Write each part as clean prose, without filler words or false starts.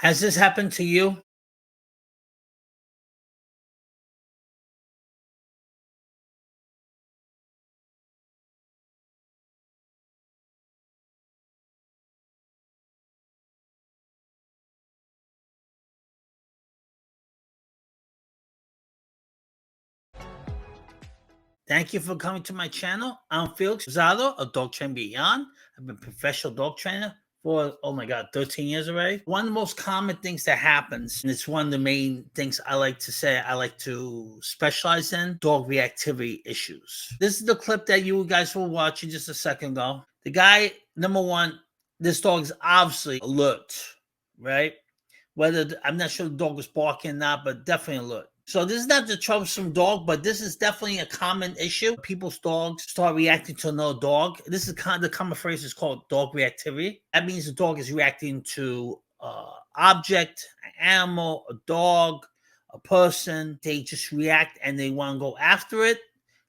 Has this happened to you? Thank you for coming to my channel. I'm Felix Zado, a dog trainer beyond. I've been a professional dog trainer for, oh my God, 13 years already. One of the most common things that happens, and it's one of the main things I like to say, I like to specialize in, dog reactivity issues. This is the clip that you guys were watching just a second ago. The guy, number one, this dog is obviously alert, right? I'm not sure the dog was barking or not, but definitely alert. So this is not the troublesome dog, but this is definitely a common issue. People's dogs start reacting to another dog. This is kind of the common phrase is called dog reactivity. That means the dog is reacting to object, an animal, a dog, a person. They just react and they want to go after it,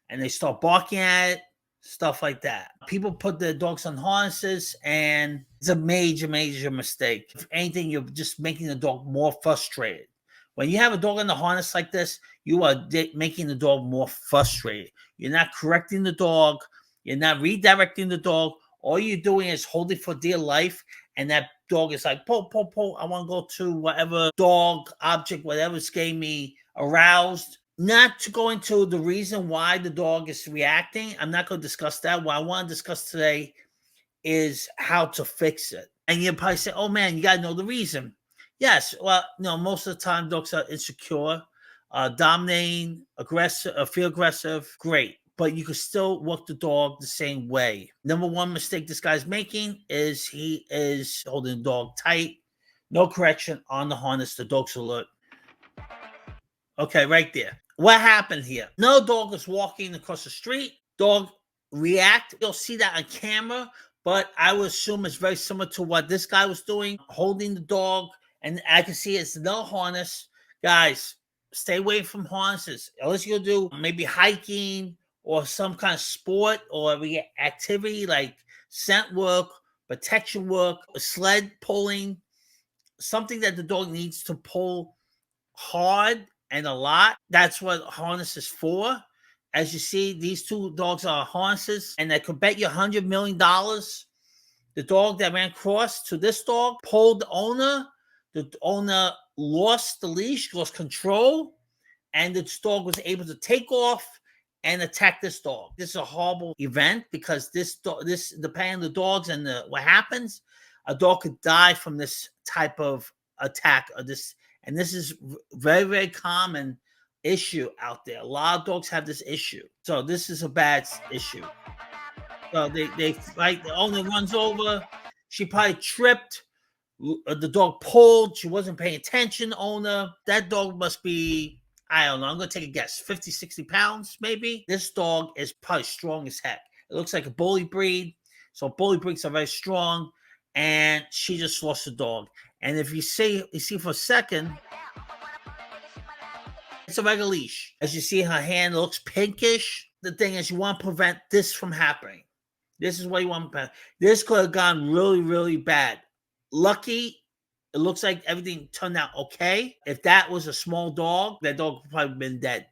and they start barking at it, stuff like that. People put their dogs on harnesses, and it's a major, major mistake. If anything, you're just making the dog more frustrated. When you have a dog in the harness like this, you are making the dog more frustrated. You're not correcting the dog. You're not redirecting the dog. All you're doing is holding for dear life, and that dog is like, pull, pull, pull. I want to go to whatever dog, object, whatever's getting me aroused. Not to go into the reason why the dog is reacting. I'm not going to discuss that. What I want to discuss today is how to fix it. And you'll probably say, oh man, you got to know the reason. Yes, well, most of the time dogs are insecure, dominating, aggressive, feel aggressive, great. But you can still work the dog the same way. Number one mistake this guy's making is he is holding the dog tight, no correction on the harness. The dog's alert. Okay, right there. What happened here? No dog is walking across the street. Dog react. You'll see that on camera, but I would assume it's very similar to what this guy was doing, holding the dog, and I can see it's no harness. Guys, stay away from harnesses. Unless you'll do maybe hiking or some kind of sport or activity like scent work, protection work, sled pulling, something that the dog needs to pull hard and a lot. That's what harness is for. As you see, these two dogs are harnesses, and I could bet you $100 million the dog that ran across to this dog pulled the owner. The owner lost the leash, lost control, and the dog was able to take off and attack this dog. This is a horrible event because this depending on the dogs and what happens, a dog could die from this type of attack or this. And this is very, very common issue out there. A lot of dogs have this issue. So this is a bad issue. So they fight. The owner runs over. She probably tripped. The dog pulled. She wasn't paying attention, owner. That dog must be, I don't know, I'm going to take a guess, 50, 60 pounds maybe. This dog is probably strong as heck. It looks like a bully breed. So bully breeds are very strong. And she just lost the dog. And if you see for a second, it's a regular leash. As you see, her hand looks pinkish. The thing is, you want to prevent this from happening. This is what you want to prevent. This could have gone really, really bad. Lucky, it looks like everything turned out okay. If that was a small dog, that dog would probably been dead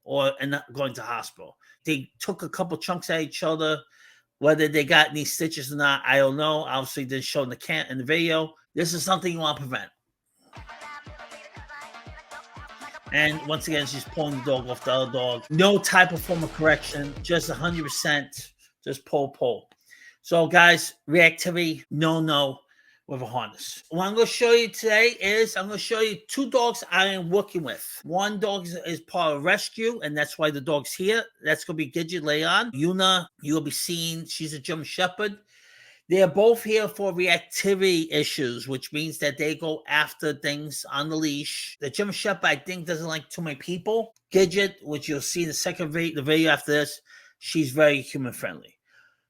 or going to hospital. They took a couple chunks at each other. Whether they got any stitches or not, I don't know. Obviously, didn't show in the video. This is something you want to prevent. And once again, she's pulling the dog off the other dog. No type of form of correction, just 100%, just pull. So, guys, reactivity, no with a harness. What I'm going to show you today is I'm going to show you two dogs I am working with. One dog is part of rescue, and that's why the dog's here. That's going to be Gidget Leon. Yuna, you'll be seeing, she's a German Shepherd. They're both here for reactivity issues, which means that they go after things on the leash. The German Shepherd, I think, doesn't like too many people. Gidget, which you'll see in the video after this, she's very human friendly.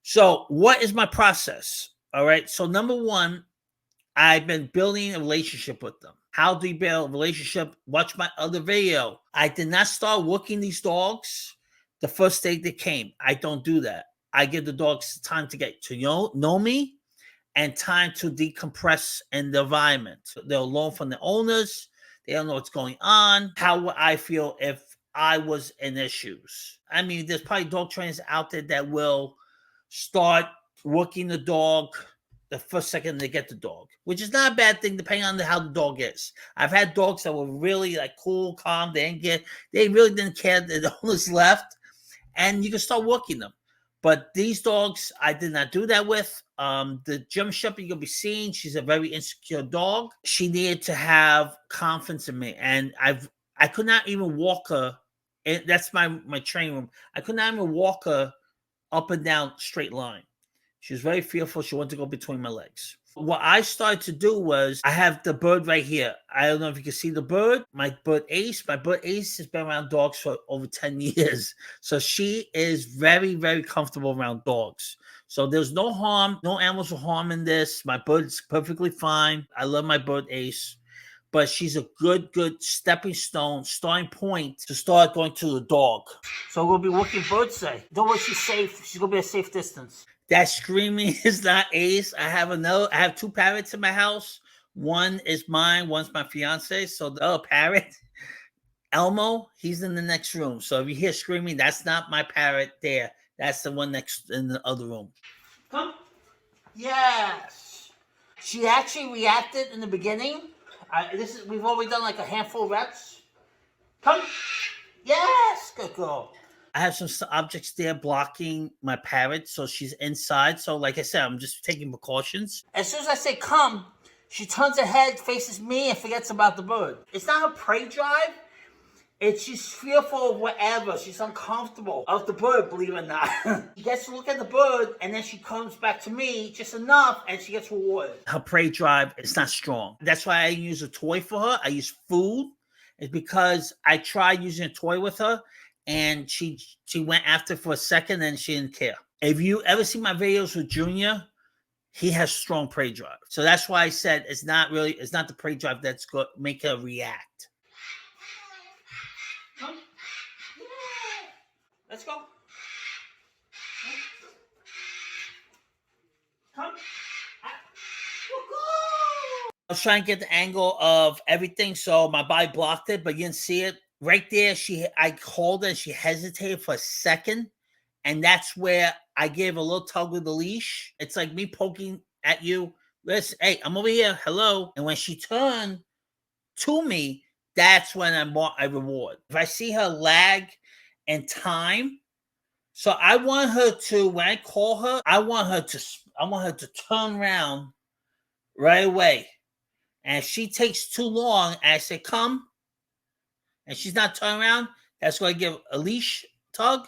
So what is my process? All right. So number one, I've been building a relationship with them. How do you build a relationship? Watch my other video. I did not start working these dogs the first day they came. I don't do that. I give the dogs time to get to know me, and time to decompress in the environment. They're alone from the owners. They don't know what's going on. How would I feel if I was in their shoes? I mean, there's probably dog trainers out there that will start working the dog the first second they get the dog, which is not a bad thing depending on how the dog is. I've had dogs that were really like cool, calm. They really didn't care that the owners left, and you can start working them. But these dogs, I did not do that with. The German Shepherd you'll be seeing, she's a very insecure dog. She needed to have confidence in me, and I could not even walk her. That's my training room. I could not even walk her up and down straight line. She was very fearful. She wanted to go between my legs. What I started to do was, I have the bird right here. I don't know if you can see the bird. My bird Ace. My bird Ace has been around dogs for over 10 years. So she is very, very comfortable around dogs. So there's no harm, no animals will harm in this. My bird's perfectly fine. I love my bird Ace. But she's a good stepping stone, starting point to start going to the dog. So we'll be working birds day. Don't worry, she's safe. She's gonna be a safe distance. That screaming is not Ace. I have two parrots in my house. One is mine, one's my fiance. So the other parrot, Elmo, he's in the next room. So if you hear screaming, that's not my parrot there. That's the one next in the other room. Come. Yes. She actually reacted in the beginning. We've already done like a handful of reps. Come. Yes. Good girl. I have some objects there blocking my parrot, so she's inside. So like I said, I'm just taking precautions. As soon as I say come, she turns her head, faces me, and forgets about the bird. It's not a prey drive. She's fearful of whatever. She's uncomfortable of the bird, believe it or not. She gets to look at the bird, and then she comes back to me just enough, and she gets rewarded. Her prey drive is not strong. That's why I use a toy for her. I use food. It's because I tried using a toy with her, and she went after for a second, and she didn't care. If you ever see my videos with Junior, he has strong prey drive. So that's why I said it's not the prey drive that's going to make her react. Come. Yeah. Let's go. Come. I was trying to get the angle of everything, so my body blocked it, but you didn't see it. Right there, I called her and she hesitated for a second. And that's where I gave a little tug with the leash. It's like me poking at you. Listen, hey, I'm over here. Hello. And when she turned to me, that's when I reward. If I see her lag in time, so I want her to, when I call her, I want her to turn around right away. And if she takes too long, and I say come, and she's not turning around, that's going to give a leash tug,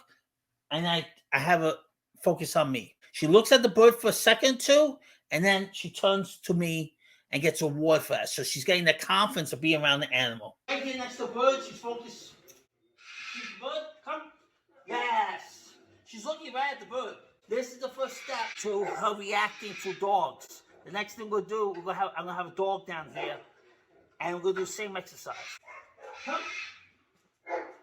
and I have a focus on me. She looks at the bird for a second or two, and then she turns to me and gets a reward for that. So she's getting the confidence of being around the animal. Right here next to the bird, she's focused. She's the bird, come. Yes. She's looking right at the bird. This is the first step to her reacting to dogs. The next thing we'll do, I'm gonna have a dog down here, and we're gonna do the same exercise. Come.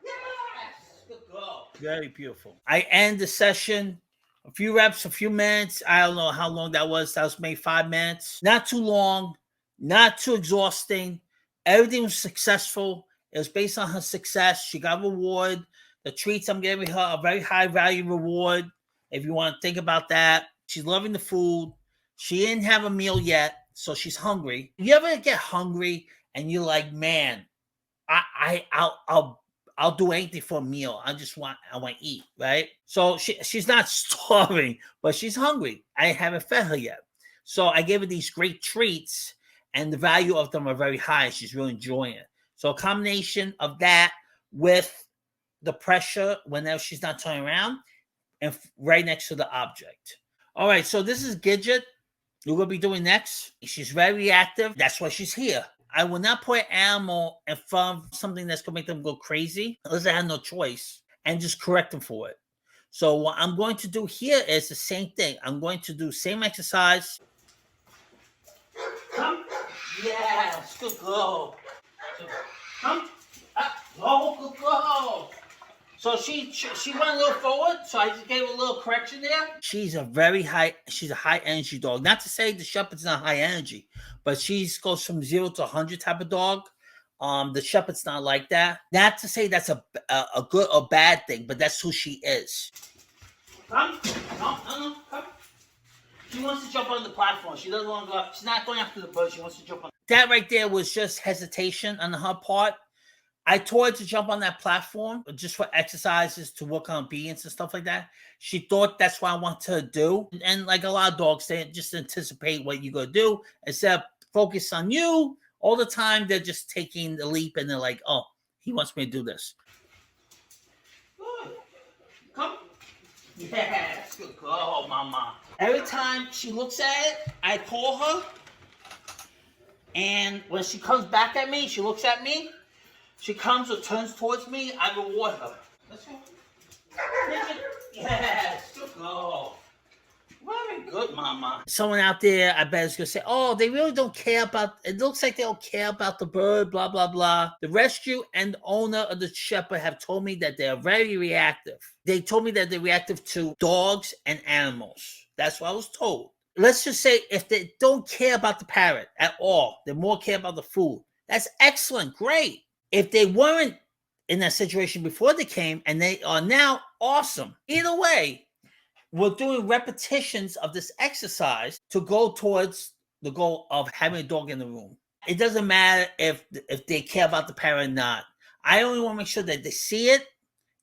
Yes. Good girl. Very beautiful. I end the session. A few reps, a few minutes. I don't know how long that was. That was maybe 5 minutes. Not too long, not too exhausting. Everything was successful. It was based on her success. She got a reward. The treats I'm giving her, a very high value reward. If you want to think about that. She's loving the food. She didn't have a meal yet, so she's hungry. You ever get hungry and you're like, man, I'll do anything for a meal. I want to eat, right? So she's not starving, but she's hungry. I haven't fed her yet. So I gave her these great treats, and the value of them are very high. She's really enjoying it. So a combination of that with the pressure whenever she's not turning around and right next to the object. All right, so this is Gidget. We're going to be doing next. She's very reactive. That's why she's here. I will not put an animal in front of something that's going to make them go crazy unless I have no choice, and just correct them for it. So what I'm going to do here is the same thing. I'm going to do same exercise. Come. Yes. Good girl. Come. Up. Oh, good girl. So she went a little forward, so I just gave her a little correction there. She's a high energy dog. Not to say the Shepherd's not high energy, but she goes from 0 to 100 type of dog. The Shepherd's not like that. Not to say that's a good or bad thing, but that's who she is. Come, no, come. She wants to jump on the platform. She doesn't want to go up. She's not going after the bird. She wants to jump on. That right there was just hesitation on her part. I told her to jump on that platform just for exercises to work on obedience and stuff like that. She thought that's what I want her to do. And like a lot of dogs, they just anticipate what you're going to do. Instead of focus on you all the time, they're just taking the leap and they're like, oh, he wants me to do this. Good. Come. Yes. Good girl, mama. Every time she looks at it, I call her. And when she comes back at me, she looks at me. She comes or turns towards me, I reward her. Let's go. Yes, good girl. Very good, mama. Someone out there, I bet, is going to say, oh, they really don't care about, it looks like they don't care about the bird, blah, blah, blah. The rescue and owner of the Shepherd have told me that they are very reactive. They told me that they're reactive to dogs and animals. That's what I was told. Let's just say if they don't care about the parrot at all, they more care about the food. That's excellent, great. If they weren't in that situation before they came and they are now, awesome. Either way, we're doing repetitions of this exercise to go towards the goal of having a dog in the room. It doesn't matter if they care about the parrot or not. I only want to make sure that they see it.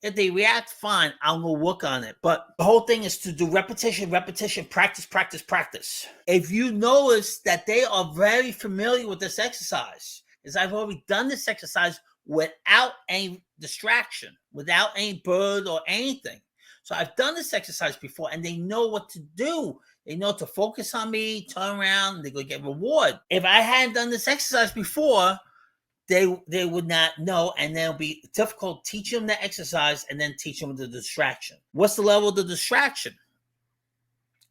If they react, fine, I'm going to work on it. But the whole thing is to do repetition, practice, practice, practice. If you notice that they are very familiar with this exercise, is I've already done this exercise without any distraction, without any bird or anything. So I've done this exercise before and they know what to do. They know to focus on me, turn around, and they're going to get reward. If I hadn't done this exercise before, they would not know, and then it'll be difficult teaching them the exercise and then teach them the distraction. What's the level of the distraction?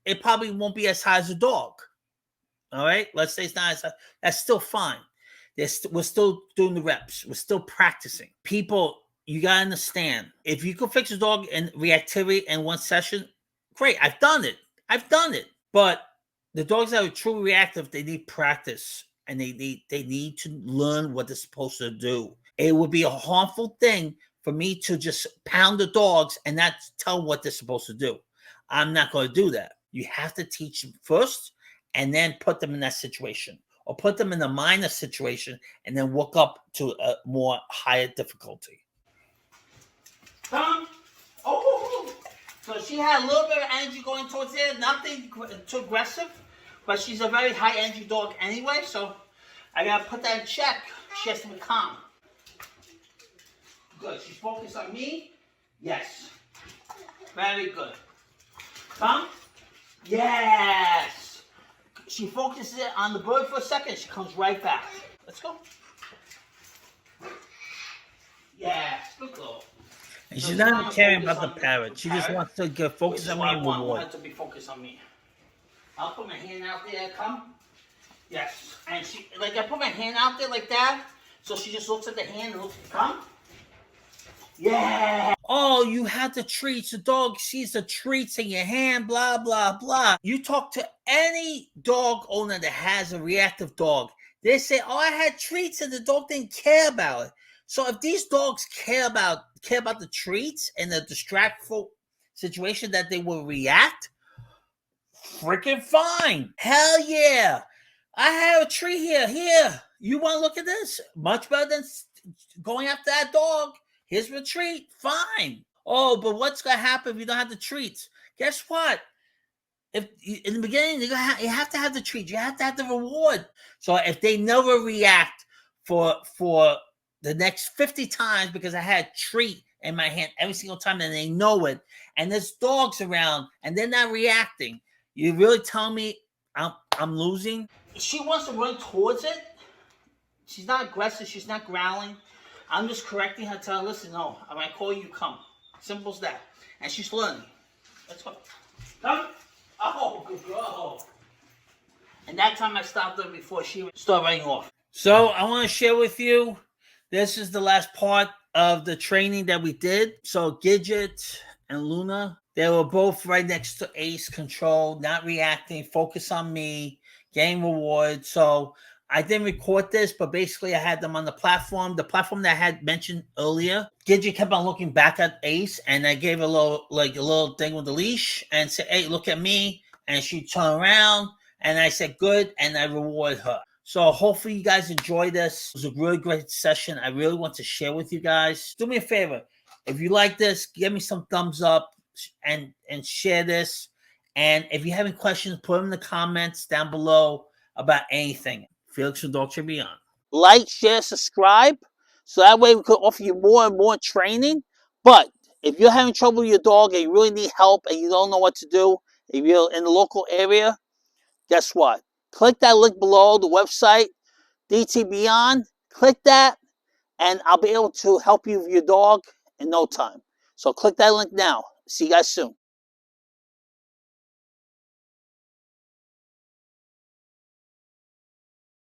It probably won't be as high as a dog. All right? Let's say it's not as high. That's still fine. We're still doing the reps. We're still practicing. People, you got to understand, if you can fix a dog in reactivity in one session, great. I've done it. But the dogs that are truly reactive, they need practice. And they need to learn what they're supposed to do. It would be a harmful thing for me to just pound the dogs and not tell them what they're supposed to do. I'm not going to do that. You have to teach them first and then put them in that situation. Or put them in a minor situation and then work up to a more higher difficulty. Oh, so she had a little bit of energy going towards there, nothing too aggressive, but she's a very high energy dog anyway, so I gotta put that in check. She has to be calm. Good, she's focused on me. Yes, very good. Come. Yes. She focuses it on the bird for a second. She comes right back. Let's go. Yes, good girl. And she's not even caring about the parrot. She just wants to get focused on me and reward. I want her to be focused on me. I'll put my hand out there. Come. Yes. And she, like, I put my hand out there like that. So she just looks at the hand and looks. Come. Yeah. Oh, you had the treats. The dog sees the treats in your hand, blah, blah, blah. You talk to any dog owner that has a reactive dog. They say, oh, I had treats and the dog didn't care about it. So if these dogs care about the treats and the distractful situation that they will react, freaking fine. Hell yeah. I have a treat here. Here. You want to look at this? Much better than going after that dog. Here's the treat. Fine. Oh, but what's going to happen if you don't have the treats? Guess what? If in the beginning, you have to have the treat. You have to have the reward. So if they never react for the next 50 times because I had a treat in my hand every single time and they know it, and there's dogs around and they're not reacting, you really tell me I'm losing? She wants to run towards it. She's not aggressive. She's not growling. I'm just correcting her, telling her, listen, no, when I call you, come. Simple as that. And she's learning. Let's go. Come. Oh, good girl. And that time I stopped her before she started running off. So I want to share with you, this is the last part of the training that we did. So Gidget and Luna, they were both right next to Ace Control, not reacting, focus on me, getting reward. So I didn't record this, but basically I had them on the platform that I had mentioned earlier. Gidget kept on looking back at Ace, and I gave a little thing with the leash and said, "Hey, look at me." And she turned around, and I said, "Good," and I reward her. So hopefully you guys enjoyed this. It was a really great session. I really want to share with you guys. Do me a favor. If you like this, give me some thumbs up and share this. And if you have any questions, put them in the comments down below about anything. Felix from Dog Tree Beyond. Like, share, subscribe. So that way we can offer you more and more training. But if you're having trouble with your dog and you really need help and you don't know what to do, if you're in the local area, guess what? Click that link below, the website, DT Beyond. Click that, and I'll be able to help you with your dog in no time. So click that link now. See you guys soon.